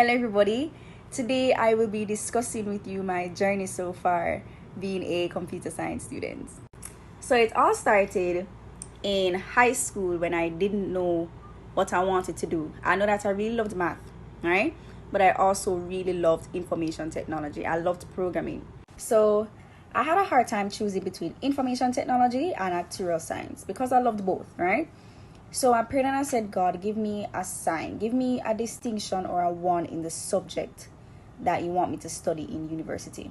Hello everybody. Today I will be discussing with you my journey so far being a computer science student. So it all started in high school when I didn't know what I wanted to do. I know that I really loved math, right? But I also really loved information technology. I loved programming. So I had a hard time choosing between information technology and actuarial science because I loved both, right? So I prayed and I said, God, give me a sign, give me a distinction or a one in the subject that you want me to study in university.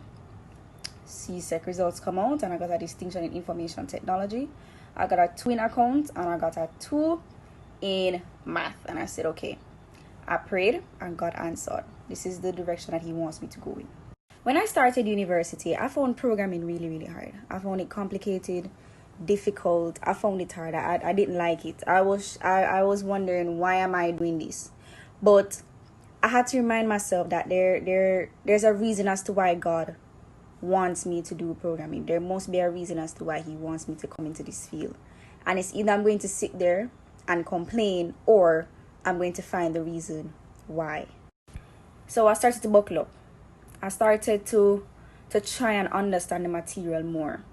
CSEC results come out and I got a distinction in information technology. I got a 2 in account and I got a 2 in math. And I said, okay. I prayed and God answered. This is the direction that he wants me to go in. When I started university, I found programming really, really hard. I found it complicated, difficult. I found it hard. I didn't like it. I was wondering, why am I doing this? But I had to remind myself that there's a reason as to why God wants me to do programming. There must be a reason as to why he wants me to come into this field. And it's either I'm going to sit there and complain or I'm going to find the reason why. So I started to buckle up. I started to try and understand the material more.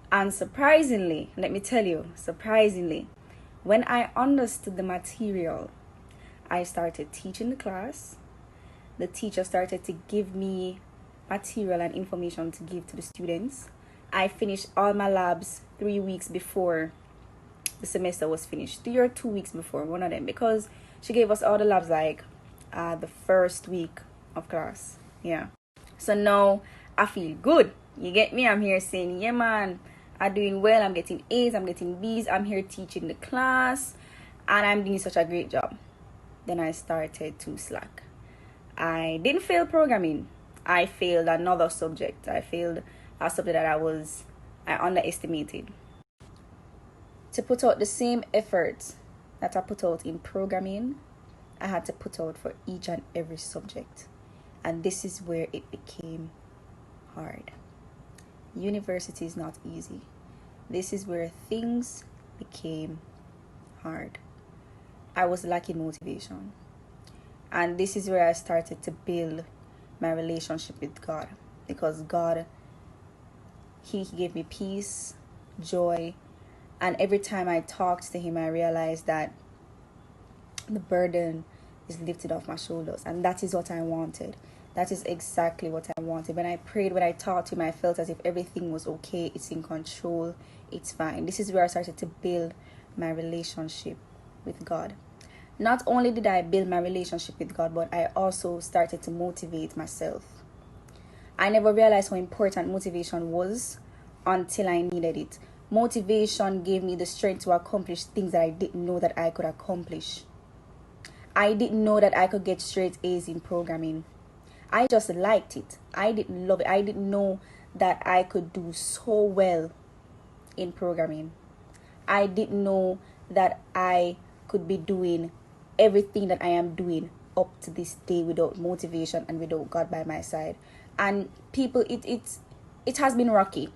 And surprisingly, let me tell you, when I understood the material, I started teaching the class. The teacher started to give me material and information to give to the students. I finished all my labs 3 weeks before the semester was finished. 3 or 2 weeks before, one of them, because she gave us all the labs like the first week of class. Yeah. So now I feel good. You get me? I'm here saying, yeah, man, I'm doing well. I'm getting A's, I'm getting B's. I'm here teaching the class and I'm doing such a great job. Then I started to slack. I didn't fail programming. I failed another subject. I failed a subject that I underestimated. To put out the same effort that I put out in programming, I had to put out for each and every subject. And this is where it became hard. University is not easy. This is where things became hard. I was lacking motivation. And this is where I started to build my relationship with God. Because God, He gave me peace, joy. And every time I talked to Him, I realized that the burden is lifted off my shoulders. And that is what I wanted. That is exactly what I wanted. When I prayed, when I talked to Him, I felt as if everything was okay. It's in control. It's fine. This is where I started to build my relationship with God. Not only did I build my relationship with God, but I also started to motivate myself. I never realized how important motivation was until I needed it. Motivation gave me the strength to accomplish things that I didn't know that I could accomplish. I didn't know that I could get straight A's in programming. I just liked it. I didn't love it. I didn't know that I could do so well in programming. I didn't know that I could be doing everything that I am doing up to this day without motivation and without God by my side. And people, it has been rocky,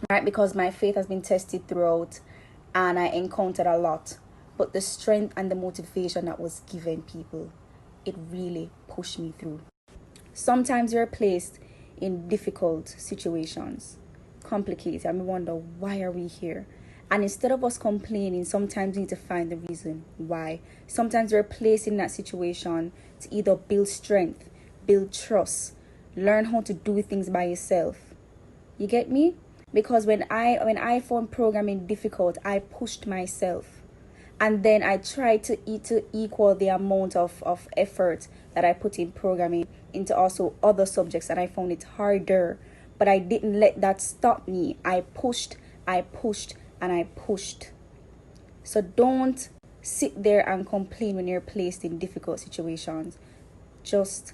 right? Because my faith has been tested throughout and I encountered a lot. But the strength and the motivation that was given people, it really pushed me through. Sometimes you're placed in difficult situations, complicated, and we wonder, why are we here? And instead of us complaining, sometimes we need to find the reason why. Sometimes we're placed in that situation to either build strength, build trust, learn how to do things by yourself. You get me? Because when I found programming difficult, I pushed myself. And then I tried to equal the amount of effort that I put in programming into also other subjects, and I found it harder. But I didn't let that stop me. I pushed, and I pushed. So don't sit there and complain when you're placed in difficult situations. Just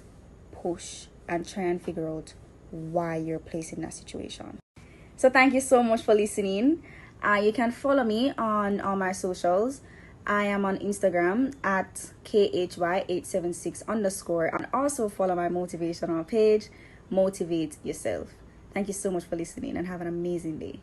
push and try and figure out why you're placed in that situation. So thank you so much for listening. You can follow me on all my socials. I am on Instagram at KHY876_ and also follow my motivational page, Motivate Yourself. Thank you so much for listening and have an amazing day.